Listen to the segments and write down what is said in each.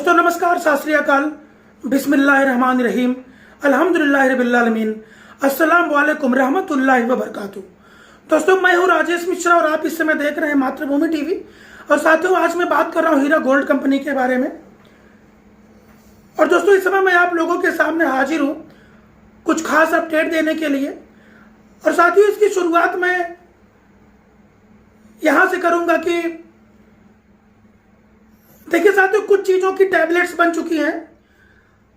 दोस्तों नमस्कार, सत श्री अकाल, बिस्मिल्लाहिर्रहमानिर्रहीम, अल्हम्दुलिल्लाहि रब्बिल आलमीन, अस्सलाम वालेकुम रहमतुल्लाहि व बरकातुहू। दोस्तों मैं हूं राजेश मिश्रा और आप इस समय देख रहे हैं मातृभूमि टीवी। और साथियों आज मैं बात कर रहा हूं हीरा गोल्ड कंपनी के बारे में। और दोस्तों इस समय मैं आप लोगों के सामने हाजिर हूं कुछ खास अपडेट देने के लिए। और साथियों इसकी शुरुआत मैं यहां से करूंगा कि देखिए साथियों, कुछ चीज़ों की टैबलेट्स बन चुकी हैं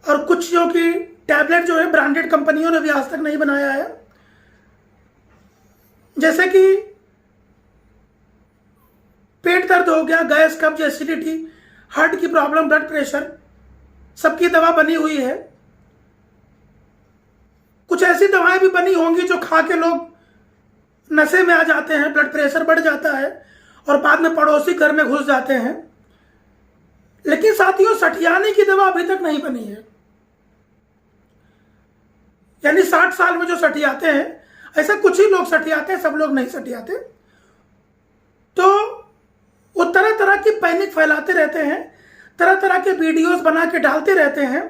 और कुछ चीज़ों की टैबलेट जो है ब्रांडेड कंपनियों ने भी आज तक नहीं बनाया है। जैसे कि पेट दर्द हो गया, गैस, कब्ज, एसिडिटी, हार्ट की प्रॉब्लम, ब्लड प्रेशर, सबकी दवा बनी हुई है। कुछ ऐसी दवाएं भी बनी होंगी जो खा के लोग नशे में आ जाते हैं, ब्लड प्रेशर बढ़ जाता है और बाद में पड़ोसी घर में घुस जाते हैं। लेकिन साथियों सठियाने की दवा अभी तक नहीं बनी है। यानी 60 साल में जो सठियाते हैं, ऐसा कुछ ही लोग सठियाते हैं, सब लोग नहीं सठियाते। तो वो तरह तरह की पैनिक फैलाते रहते हैं, तरह तरह के वीडियोस बना के डालते रहते हैं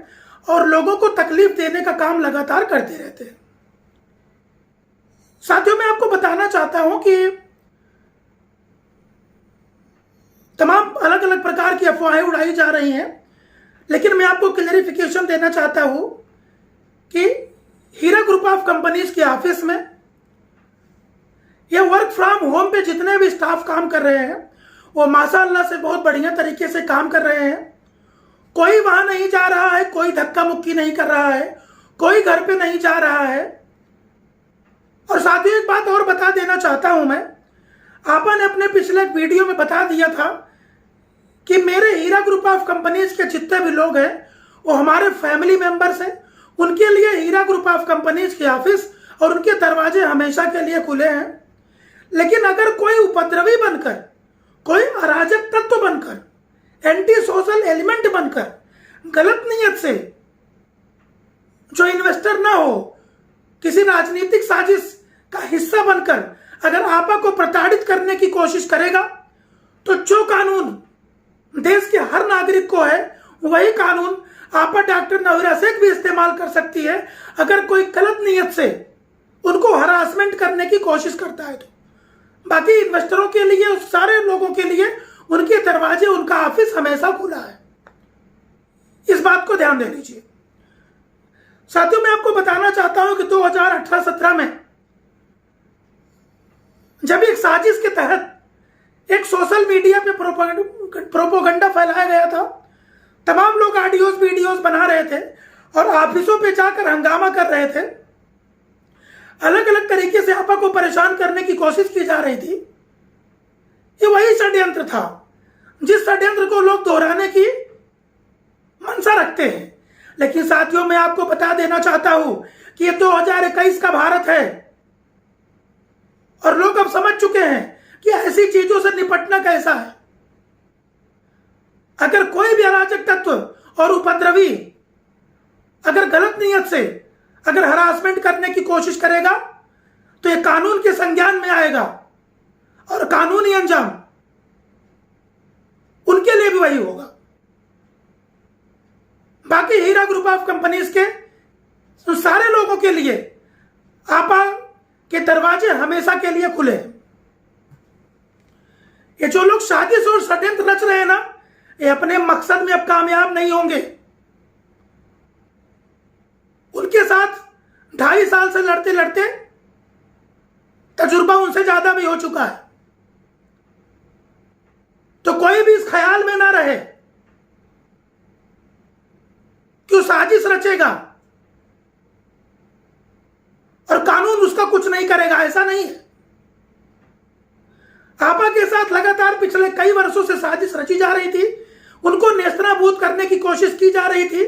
और लोगों को तकलीफ देने का काम लगातार करते रहते हैं। साथियों मैं आपको बताना चाहता हूं कि तमाम अलग अलग प्रकार की अफवाहें उड़ाई जा रही हैं, लेकिन मैं आपको क्लैरिफिकेशन देना चाहता हूं कि हीरा ग्रुप ऑफ कंपनीज के ऑफिस में या वर्क फ्रॉम होम पे जितने भी स्टाफ काम कर रहे हैं वो माशाअल्लाह से बहुत बढ़िया तरीके से काम कर रहे हैं। कोई वहां नहीं जा रहा है, कोई धक्का मुक्की नहीं कर रहा है, कोई घर पे नहीं जा रहा है। और साथ ही एक बात और बता देना चाहता हूं मैं, आपा ने अपने पिछले एक वीडियो में बता दिया था कि मेरे हीरा ग्रुप ऑफ कंपनीज के जितने भी लोग हैं वो हमारे फैमिली मेंबर्स हैं। उनके लिए हीरा ग्रुप ऑफ कंपनीज के ऑफिस और उनके दरवाजे हमेशा के लिए खुले हैं। लेकिन अगर कोई उपद्रवी बनकर, कोई अराजक तत्व बनकर, एंटी सोशल एलिमेंट बनकर, गलत नीयत से, जो इन्वेस्टर ना हो, किसी राजनीतिक साजिश का हिस्सा बनकर अगर आपा को प्रताड़ित करने की कोशिश करेगा तो जो कानून देश के हर नागरिक को है वही कानून आपा डॉक्टर नवीरा शेख भी इस्तेमाल कर सकती है अगर कोई गलत नीयत से उनको हरासमेंट करने की कोशिश करता है। तो बाकी इन्वेस्टरों के लिए, उस सारे लोगों के लिए उनके दरवाजे, उनका ऑफिस हमेशा खुला है। इस बात को ध्यान दे लीजिए। साथियों मैं आपको बताना चाहता हूं कि 2018-17 में जब एक साजिश के तहत एक सोशल मीडिया पे प्रोपोगंडा फैलाया गया था, तमाम लोग ऑडियोज वीडियोस बना रहे थे और ऑफिसों पे जाकर हंगामा कर रहे थे, अलग अलग तरीके से आपा को परेशान करने की कोशिश की जा रही थी। ये वही षड्यंत्र था जिस षड्यंत्र को लोग दोहराने की मंशा रखते हैं। लेकिन साथियों मैं आपको बता देना चाहता हूं कि ये 2021 का भारत है और लोग अब समझ चुके हैं कि ऐसी चीजों से निपटना कैसा है। अगर कोई भी अराजक तत्व और उपद्रवी अगर गलत नियत से अगर हरासमेंट करने की कोशिश करेगा तो ये कानून के संज्ञान में आएगा और कानूनी अंजाम उनके लिए भी वही होगा। बाकी हीरा ग्रुप ऑफ कंपनीज के तो सारे लोगों के लिए आपा के दरवाजे हमेशा के लिए खुले हैं। ये जो लोग साजिश और षड्यंत्र रच रहे हैं ना, ये अपने मकसद में अब कामयाब नहीं होंगे। उनके साथ 2.5 साल से लड़ते लड़ते तजुर्बा उनसे ज्यादा भी हो चुका है। तो कोई भी इस ख्याल में ना रहे कि वो साजिश रचेगा और कानून उसका कुछ नहीं करेगा, ऐसा नहीं है। आपा के साथ लगातार पिछले कई वर्षों से साजिश रची जा रही थी, उनको नेस्तनाबूद करने की कोशिश की जा रही थी।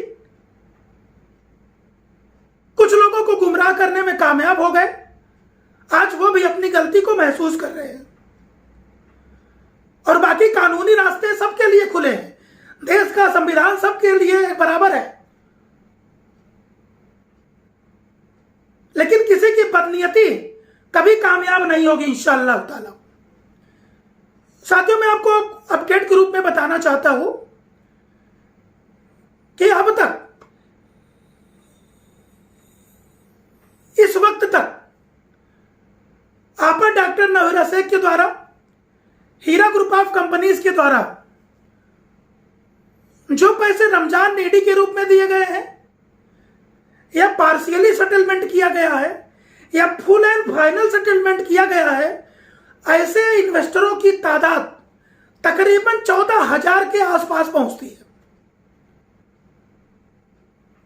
कुछ लोगों को गुमराह करने में कामयाब हो गए, आज वो भी अपनी गलती को महसूस कर रहे हैं। और बाकी कानूनी रास्ते सबके लिए खुले हैं, देश का संविधान सबके लिए बराबर है। लेकिन किसी की बदनीयती कभी कामयाब नहीं होगी इंशाअल्लाह ताला। साथियों मैं आपको अपडेट के रूप में बताना चाहता हूं कि अब तक इस वक्त तक आपा डॉक्टर नवीरा शेख के द्वारा, हीरा ग्रुप ऑफ कंपनीज के द्वारा जो पैसे रमजान नीडी के रूप में दिए गए हैं, या पार्शियली सेटलमेंट किया गया है, या फुल एंड फाइनल सेटलमेंट किया गया है, ऐसे इन्वेस्टरों की तादाद तकरीबन 14,000 के आसपास पहुंचती है,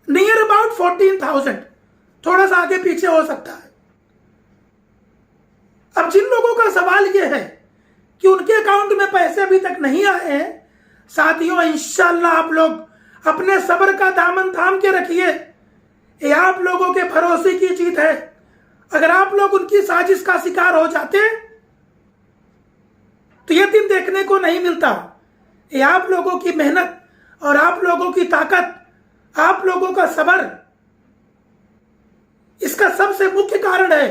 नियर अबाउट 14,000, थोड़ा सा आगे पीछे हो सकता है। अब जिन लोगों का सवाल यह है कि उनके अकाउंट में पैसे अभी तक नहीं आए हैं, साथियों इंशाअल्लाह आप लोग अपने सब्र का दामन थाम के रखिए। ये आप लोगों के भरोसे की जीत है। अगर आप लोग उनकी साजिश का शिकार हो जाते तो यह दिन देखने को नहीं मिलता। ये आप लोगों की मेहनत और आप लोगों की ताकत, आप लोगों का सब्र, इसका सबसे मुख्य कारण है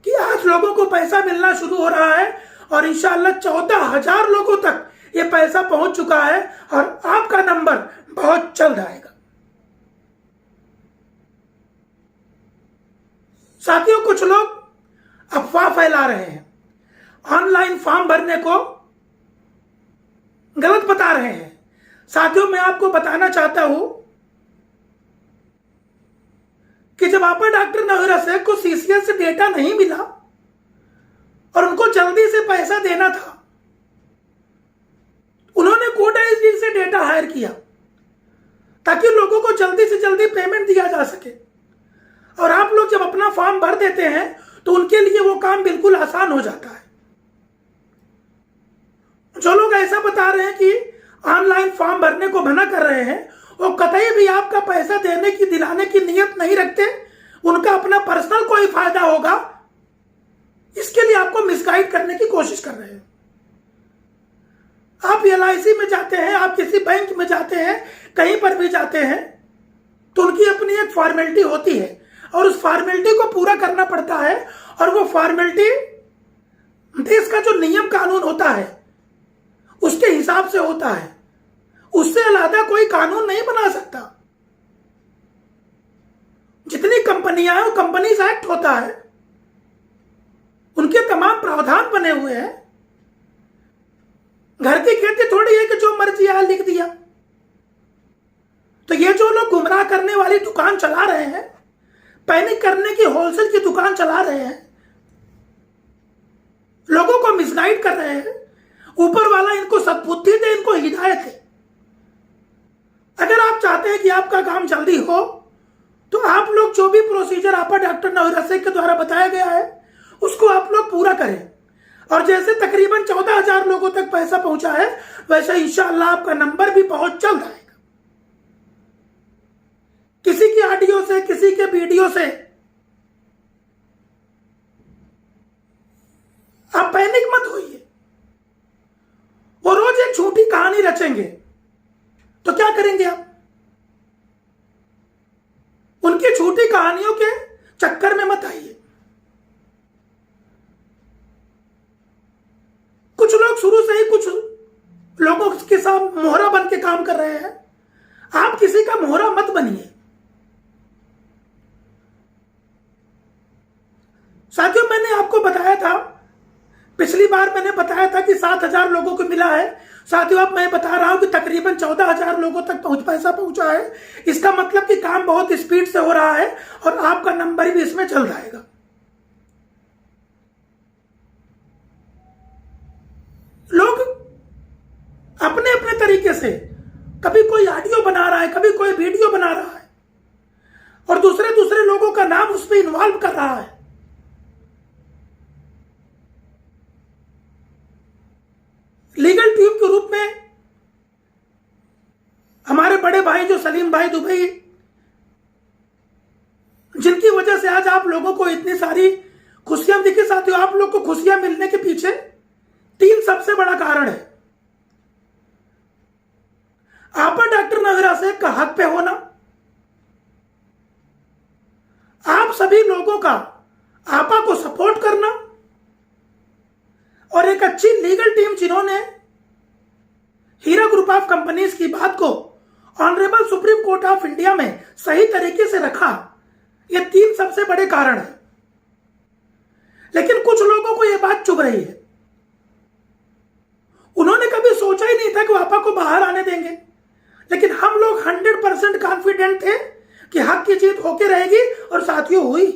कि आज लोगों को पैसा मिलना शुरू हो रहा है और इंशाअल्लाह 14,000 लोगों तक ये पैसा पहुंच चुका है और आपका नंबर बहुत जल्द आएगा। साथियों, कुछ लोग अफवाह फैला रहे हैं, ऑनलाइन फॉर्म भरने को गलत बता रहे हैं। साथियों, मैं आपको बताना चाहता हूं कि जब आपा डॉक्टर नवीरा शेख को सीसीएल से डेटा नहीं मिला और उनको जल्दी से पैसा देना था, उन्होंने कोड आईडी से डेटा हायर किया ताकि लोगों को जल्दी से जल्दी पेमेंट दिया जा सके। और आप लोग जब अपना फॉर्म भर देते हैं तो उनके लिए वो काम बिल्कुल आसान हो जाता है। जो लोग ऐसा बता रहे हैं कि ऑनलाइन फॉर्म भरने को मना कर रहे हैं, वो कतई भी आपका पैसा देने की, दिलाने की नीयत नहीं रखते। उनका अपना पर्सनल कोई फायदा होगा, इसके लिए आपको मिसगाइड करने की कोशिश कर रहे हैं। आप LIC में जाते हैं, आप किसी बैंक में जाते हैं, कहीं पर भी जाते हैं, तो उनकी अपनी एक फॉर्मेलिटी होती है और उस फॉर्मेलिटी को पूरा करना पड़ता है। और वो फॉर्मेलिटी देश का जो नियम कानून होता है उसके हिसाब से होता है। उससे अलग कोई कानून नहीं बना सकता। जितनी कंपनियां हैं, वो कंपनीज एक्ट होता है, उनके तमाम प्रावधान बने हुए हैं। घर की खेती थोड़ी है कि जो मर्जी यहां लिख दिया। तो ये जो लोग गुमराह करने वाली दुकान चला रहे हैं, पैनिक करने की होलसेल की दुकान चला रहे हैं, लोगों को मिसगाइड कर रहे हैं, ऊपर वाला इनको सद्बुद्धि दे, इनको हिदायत है। अगर आप चाहते हैं कि आपका काम जल्दी हो तो आप लोग जो भी प्रोसीजर आपा डॉक्टर नवीरा शेख के द्वारा बताया गया है उसको आप लोग पूरा करें। और जैसे तकरीबन 14,000 लोगों तक पैसा पहुंचा है, वैसे इंशाअल्लाह आपका नंबर भी बहुत जल्द आएगा। किसी की ऑडियो से, किसी के वीडियो से आप पैनिक मत होइए। वो रोज एक झूठी कहानी रचेंगे तो क्या करेंगे आप? उनकी झूठी कहानियों के चक्कर में मत आइए। कुछ लोग शुरू से ही कुछ लोगों के साथ मोहरा बन के काम कर रहे हैं। आप किसी का मोहरा मत बनिए। साथियों, मैंने आपको बताया था, पिछली बार मैंने बताया था कि 7,000 लोगों को मिला है। साथियों, अब मैं बता रहा हूं कि तकरीबन 14,000 लोगों तक पैसा पहुंचा है। इसका मतलब कि काम बहुत स्पीड से हो रहा है और आपका नंबर भी इसमें चल जाएगा। लोग अपने अपने तरीके से, कभी कोई ऑडियो बना रहा है, कभी कोई वीडियो बना रहा है और दूसरे दूसरे लोगों का नाम उसमें इन्वॉल्व कर रहा है। लीगल टीम के रूप में हमारे बड़े भाई जो सलीम भाई दुबई, जिनकी वजह से आज आप लोगों को इतनी सारी खुशियां दिखी। साथियों, आप लोग को खुशियां मिलने के पीछे 3 सबसे बड़ा कारण है। आपा डॉक्टर नवीरा शेख का हक पे होना, आप सभी लोगों का आपा को सपोर्ट करना और एक अच्छी लीगल टीम जिन्होंने हीरा ग्रुप ऑफ कंपनीज की बात को honourable supreme court of India में सही तरीके से रखा, ये 3 सबसे बड़े कारण हैं। लेकिन कुछ लोगों को यह बात चुभ रही है। उन्होंने कभी सोचा ही नहीं था कि वापा को बाहर आने देंगे, लेकिन हम लोग 100% कॉन्फिडेंट थे कि हक की जीत होके रहेगी, और साथियों हुई।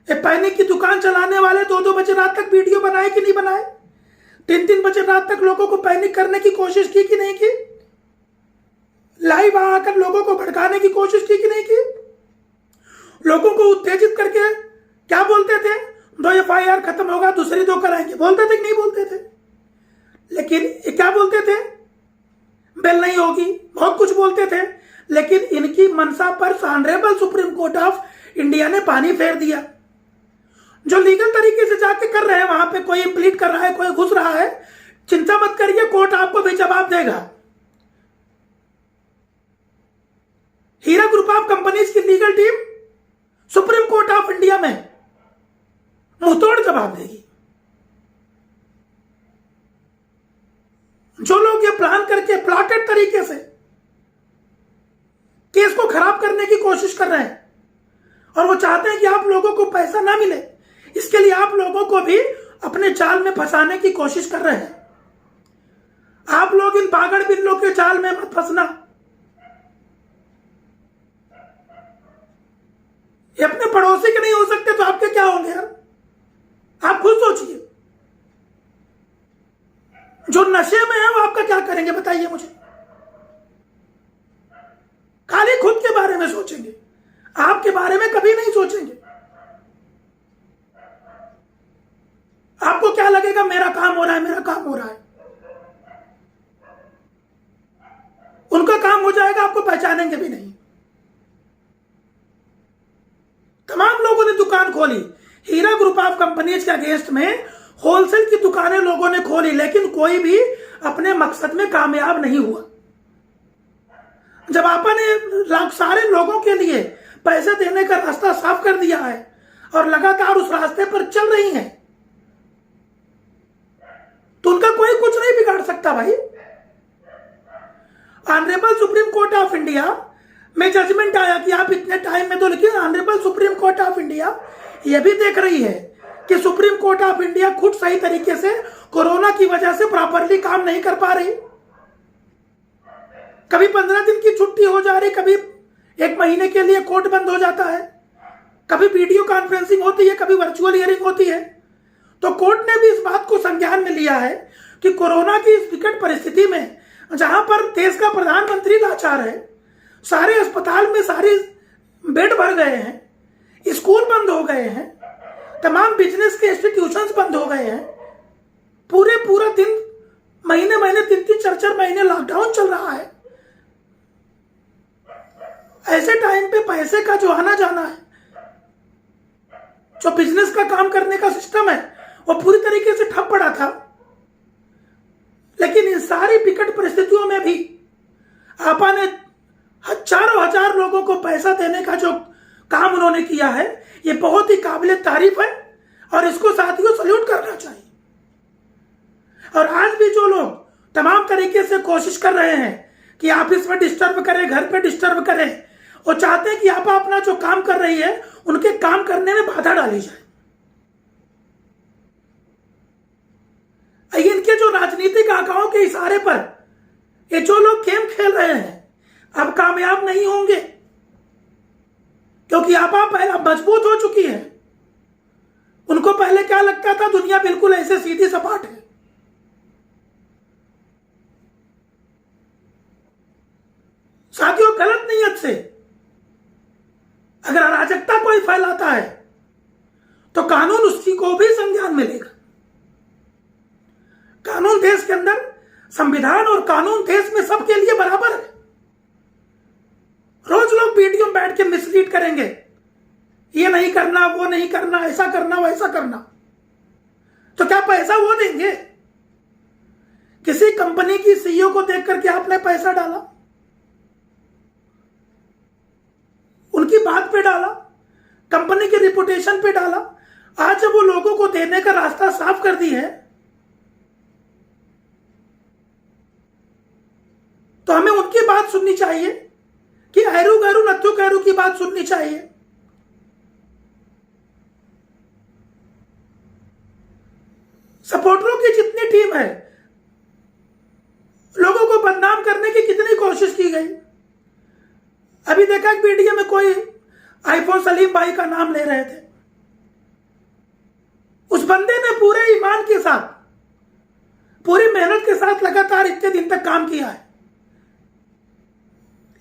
पैनिक की दुकान चलाने वाले 2-2 बजे रात तक वीडियो बनाए कि नहीं बनाए? 3-3 बजे रात तक लोगों को पैनिक करने की कोशिश की कि नहीं की? लाइव आकर लोगों को भड़काने की कोशिश की कि नहीं की? लोगों को उत्तेजित करके क्या बोलते थे? 2 FIR खत्म होगा, दूसरी 2 कराएंगे, बोलते थे कि नहीं बोलते थे? लेकिन क्या बोलते थे? बेल नहीं होगी, बहुत कुछ बोलते थे। लेकिन इनकी मनसा पर honourable supreme court of India ने पानी फेर दिया। जो लीगल तरीके से जाके कर रहे हैं, वहां पे कोई प्लीड कर रहा है, कोई घुस रहा है, चिंता मत करिए, कोर्ट आपको भी जवाब देगा। हीरा ग्रुप ऑफ कंपनीज की legal team supreme court of India में मुंहतोड़ जवाब देगी। जो लोग ये प्लान करके प्लॉटेड तरीके से केस को खराब करने की कोशिश कर रहे हैं, और वो चाहते हैं कि आप लोगों को पैसा ना मिले, इसके लिए आप लोगों को भी अपने जाल में फंसाने की कोशिश कर रहे हैं। आप लोग इन पागड़ बिल्लों के जाल में मत फंसना। ये अपने पड़ोसी के नहीं हो सकते तो आपके क्या होंगे यार? आप खुद सोचिए। जो नशे में है वो आपका क्या करेंगे बताइए मुझे? खाली खुद के बारे में सोचेंगे, आपके बारे में कभी नहीं सोचेंगे। आपको क्या लगेगा? मेरा काम हो रहा है, मेरा काम हो रहा है। उनका काम हो जाएगा, आपको पहचानेंगे भी नहीं। तमाम लोगों ने दुकान खोली, हीरा ग्रुप ऑफ कंपनीज के अगेंस्ट में होलसेल की दुकानें लोगों ने खोली, लेकिन कोई भी अपने मकसद में कामयाब नहीं हुआ। जब आपने सारे लोगों के लिए पैसे देने का रास्ता साफ कर दिया है और लगातार उस रास्ते पर चल रही हैं, तो उनका कोई कुछ नहीं बिगाड़ सकता भाई। Honourable supreme court of India में जजमेंट आया कि आप इतने टाइम में, तो लेकिन honourable supreme court of India यह भी देख रही है कि सुप्रीम कोर्ट ऑफ इंडिया खुद सही तरीके से कोरोना की वजह से प्रॉपरली काम नहीं कर पा रही। कभी 15 दिन की छुट्टी हो जा रही, कभी 1 महीने के लिए कोर्ट बंद हो जाता है, कभी वीडियो कॉन्फ्रेंसिंग होती है, कभी वर्चुअल हियरिंग होती है। तो कोर्ट ने भी इस बात को संज्ञान में लिया है कि कोरोना की इस विकट परिस्थिति में, जहां पर देश का प्रधानमंत्री लाचार है, सारे अस्पताल में सारे बेड भर गए हैं, स्कूल बंद हो गए हैं, तमाम बिजनेस के इंस्टीट्यूशंस बंद हो गए हैं, पूरा दिन, महीने 3-3, 4-4 महीने लॉकडाउन चल रहा है। ऐसे टाइम पे पैसे का जो आना जाना है, जो बिजनेस का काम करने का सिस्टम है, वो पूरी तरीके से ठप पड़ा था। लेकिन इन सारी विकट परिस्थितियों में भी आपा ने हजारों हजार लोगों को पैसा देने का जो काम उन्होंने किया है, ये बहुत ही काबिले तारीफ है, और इसको साथियों सल्यूट करना चाहिए। और आज भी जो लोग तमाम तरीके से कोशिश कर रहे हैं कि ऑफिस में डिस्टर्ब करें, घर पे डिस्टर्ब करें, वो चाहते हैं कि आप अपना जो काम कर रही है उनके काम करने में बाधा डाली जाए। इनके जो राजनीतिक आंकड़ों के इशारे पर ये जो लोग गेम खेल रहे हैं, अब कामयाब नहीं होंगे, क्योंकि आप पहले मजबूत हो चुकी है। उनको पहले क्या लगता था, दुनिया बिल्कुल ऐसे सीधी सपाट है। साथियों, गलत नीयत से अगर अराजकता कोई फैलाता है तो कानून उसकी को भी संज्ञान मिलेगा। कानून देश के अंदर, संविधान और कानून देश में सबके लिए बराबर है। रोज लोग वीडियो में बैठ के मिसलीड करेंगे, ये नहीं करना, वो नहीं करना, ऐसा करना, वैसा करना, तो क्या पैसा वो देंगे? किसी कंपनी की सीईओ को देख करके आपने पैसा डाला, उनकी बात पे डाला, कंपनी की रिपुटेशन पे डाला। आज जब वो लोगों को देने का रास्ता साफ कर दी है, तो हमें उनकी बात सुननी चाहिए कि अरू गरू नत्थु गरू की बात सुननी चाहिए। सपोर्टरों की जितनी टीम है, लोगों को बदनाम करने की कितनी कोशिश की गई। अभी देखा कि मीडिया में कोई आईफोन सलीम भाई का नाम ले रहे थे। उस बंदे ने पूरे ईमान के साथ, पूरी मेहनत के साथ लगातार इतने दिन तक काम किया है,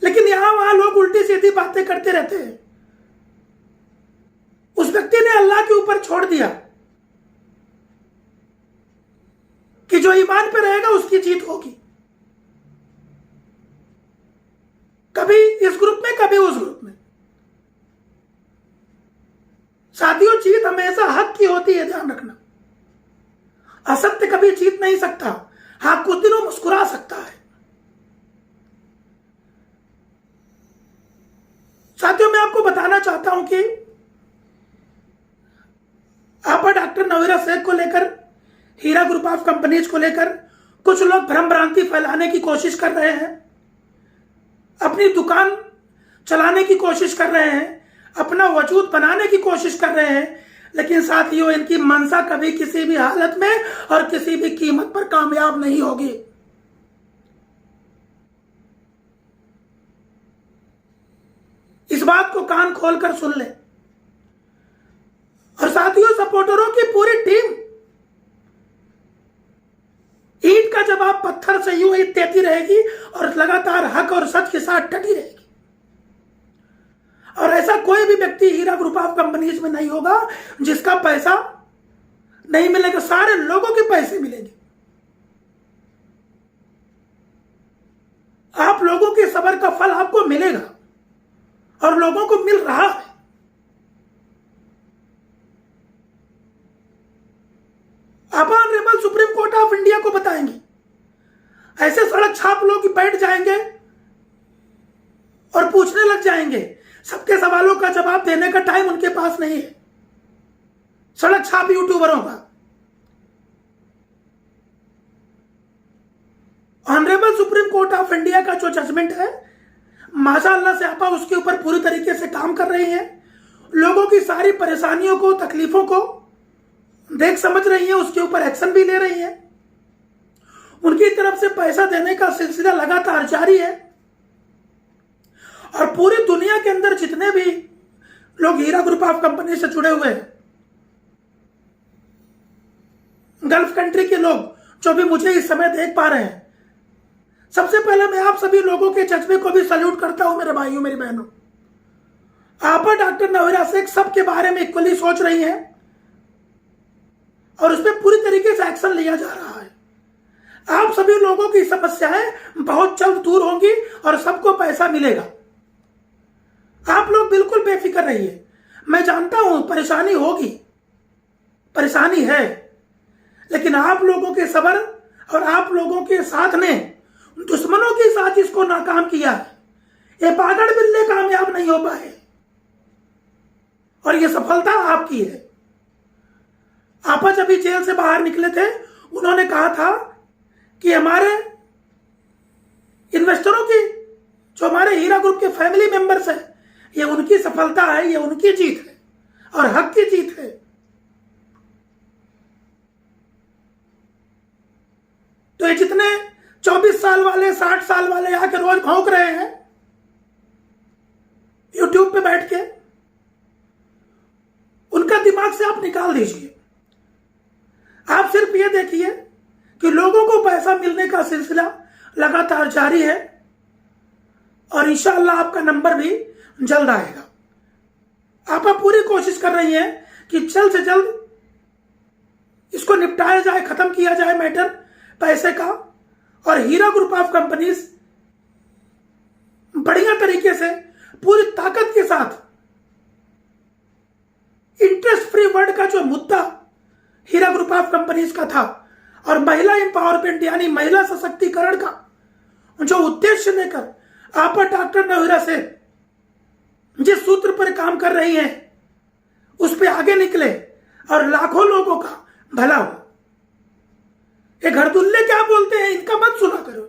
लेकिन यहां वहां लोग उल्टी सीधी बातें करते रहते हैं। उस व्यक्ति ने अल्लाह के ऊपर छोड़ दिया कि जो ईमान पे रहेगा उसकी जीत होगी, कभी इस ग्रुप में कभी उस ग्रुप में। साथियों, जीत हमेशा हक की होती है, ध्यान रखना। असत्य कभी जीत नहीं सकता। हाँ, कुछ दिनों मुस्कुरा सकता है। साथियों, मैं आपको बताना चाहता हूं कि आपा डॉक्टर नवीरा शेख को लेकर, हीरा ग्रुप ऑफ कंपनीज को लेकर कुछ लोग भ्रम भ्रांति फैलाने की कोशिश कर रहे हैं, अपनी दुकान चलाने की कोशिश कर रहे हैं, अपना वजूद बनाने की कोशिश कर रहे हैं, लेकिन साथियों, इनकी मंशा कभी किसी भी हालत में और किसी भी कीमत पर कामयाब नहीं होगी। इस बात को कान खोलकर सुन ले। और साथियों, सपोर्टरों की पूरी टीम ईंट का जवाब पत्थर से यूं ही देती रहेगी और लगातार हक और सच के साथ डटी रहेगी। और ऐसा कोई भी व्यक्ति हीरा ग्रुप ऑफ कंपनीज में नहीं होगा जिसका पैसा नहीं मिलेगा। सारे लोगों के पैसे मिलेंगे। आप लोगों के सब्र का फल आपको मिलेगा और लोगों को मिल रहा है। आप honourable supreme court of India को बताएंगे। ऐसे सड़क छाप लोग बैठ जाएंगे और पूछने लग जाएंगे। सबके सवालों का जवाब देने का टाइम उनके पास नहीं है, सड़क छाप यूट्यूबरों का। Honourable supreme court of India का जो जजमेंट है, माशाअल्लाह से आपा उसके ऊपर पूरी तरीके से काम कर रही हैं। लोगों की सारी परेशानियों को, तकलीफों को देख समझ रही हैं, उसके ऊपर एक्शन भी ले रही हैं। उनकी तरफ से पैसा देने का सिलसिला लगातार जारी है। और पूरी दुनिया के अंदर जितने भी लोग हीरा ग्रुप ऑफ कंपनी से जुड़े हुए हैं, गल्फ कंट्री के लोग जो भी मुझे इस समय देख पा रहे हैं, सबसे पहले मैं आप सभी लोगों के जज्बे को भी सल्यूट करता हूं। मेरे भाइयों, मेरी बहनों, आपा डॉक्टर नवीरा शेख सबके बारे में इक्वली सोच रही हैं और उस पर पूरी तरीके से एक्शन लिया जा रहा है। आप सभी लोगों की समस्याएं बहुत जल्द दूर होंगी और सबको पैसा मिलेगा। आप लोग बिल्कुल बेफिक्र रहिए। मैं जानता हूं परेशानी होगी, परेशानी है, लेकिन आप लोगों के सब्र और आप लोगों के साथ ने दुश्मनों की साजिश को नाकाम किया है। ये पागड़ बिल्ले कामयाब नहीं हो पाए और ये सफलता आपकी है। आपा जब भी जेल से बाहर निकले थे, उन्होंने कहा था कि हमारे इन्वेस्टरों की, जो हमारे हीरा ग्रुप के फैमिली मेंबर्स हैं, ये उनकी सफलता है, ये उनकी जीत है और हक की जीत है। तो ये जितने 24 साल वाले, 60 साल वाले आके रोज भौंक रहे हैं यूट्यूब पे बैठ के, उनका दिमाग से आप निकाल दीजिए। आप सिर्फ ये देखिए कि लोगों को पैसा मिलने का सिलसिला लगातार जारी है और इंशाअल्लाह आपका नंबर भी जल्द आएगा। आप पूरी कोशिश कर रही हैं कि जल्द से जल्द इसको निपटाया जाए, खत्म किया जाए मैटर पैसे का, और हीरा ग्रुप ऑफ कंपनीज बढ़िया तरीके से पूरी ताकत के साथ इंटरेस्ट फ्री वर्ल्ड का जो मुद्दा हीरा ग्रुप ऑफ कंपनीज का था और महिला एम्पावरमेंट यानी महिला सशक्तिकरण का जो उद्देश्य लेकर आपा डॉक्टर नवीरा शेख जिस सूत्र पर काम कर रही हैं, उस पे आगे निकले और लाखों लोगों का भला हो। ये घरदुल्ले क्या बोलते हैं, इनका मत सुना करो।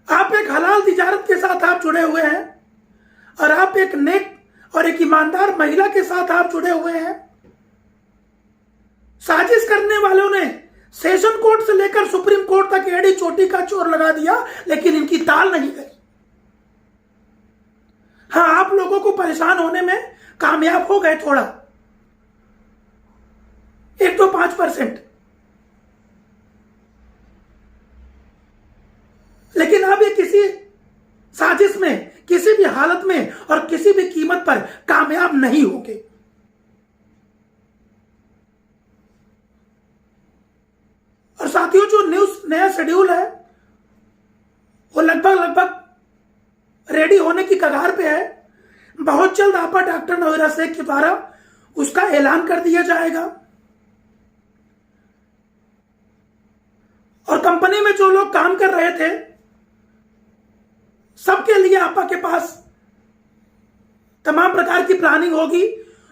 आप एक हलाल तिजारत के साथ आप जुड़े हुए हैं और आप एक नेक और एक ईमानदार महिला के साथ आप जुड़े हुए हैं। साजिश करने वालों ने सेशन कोर्ट से लेकर सुप्रीम कोर्ट तक एड़ी चोटी का चोर लगा दिया, लेकिन इनकी ताल नहीं गई। हाँ, आप लोगों को परेशान होने में कामयाब हो गए थोड़ा, 1 तो 5%, लेकिन अब ये किसी साजिश में, किसी भी हालत में और किसी भी कीमत पर कामयाब नहीं होंगे। और साथियों, जो नया शेड्यूल है वो लगभग रेडी होने की कगार पे है। बहुत जल्द आपा डॉक्टर नवीरा शेख के द्वारा उसका ऐलान कर दिया जाएगा। और कंपनी में जो लोग काम कर रहे थे सबके लिए आपा के पास तमाम प्रकार की प्लानिंग होगी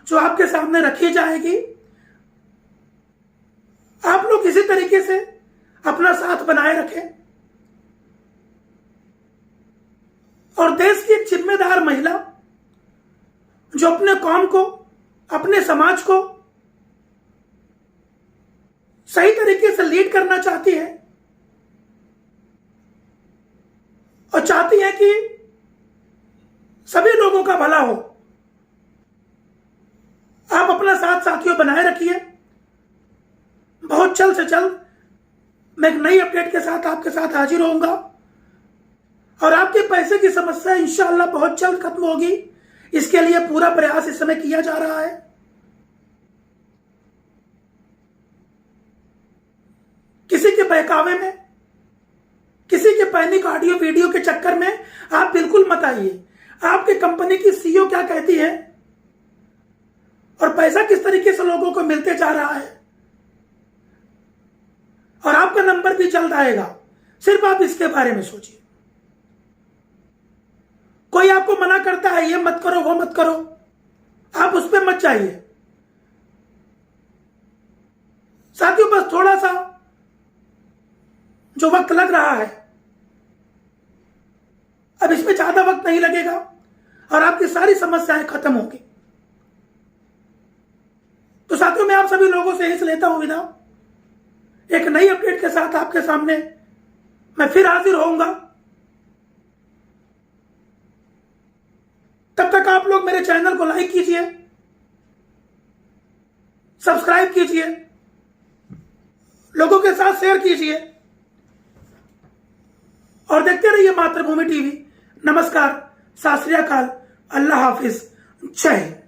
जो आपके सामने रखी जाएगी। आप लोग इसी तरीके से अपना साथ बनाए रखें और देश की एक जिम्मेदार महिला जो अपने कौम को, अपने समाज को सही तरीके से लीड करना चाहती है और चाहती है कि सभी लोगों का भला हो। आप अपना साथ साथियों बनाए रखिए। बहुत जल्द से जल्द मैं एक नई अपडेट के साथ आपके साथ हाजिर होऊंगा और आपके पैसे की समस्या इंशाअल्लाह बहुत जल्द खत्म होगी। इसके लिए पूरा प्रयास इस समय किया जा रहा है। किसी के बहकावे में, किसी के पैनिक ऑडियो वीडियो के चक्कर में आप बिल्कुल मत आइए। आपकी कंपनी की सीईओ क्या कहती है और पैसा किस तरीके से लोगों को मिलते जा रहा है और आपका नंबर भी जल्द आएगा, सिर्फ आप इसके बारे में सोचिए। कोई आपको मना करता है ये मत करो वो मत करो, आप उस पर मत जाइए। साथियों, बस थोड़ा सा जो वक्त लग रहा है, अब इसमें ज्यादा वक्त नहीं लगेगा और आपकी सारी समस्याएं खत्म होंगी। तो साथियों, मैं आप सभी लोगों से ही लेता हूं विदा। एक नई अपडेट के साथ आपके सामने मैं फिर हाजिर होऊंगा। तब तक आप लोग मेरे चैनल को लाइक कीजिए, सब्सक्राइब कीजिए, लोगों के साथ शेयर कीजिए और देखते रहिए मातृभूमि टीवी। नमस्कार, सत श्री अकाल, अल्लाह हाफिज, जय हिंद।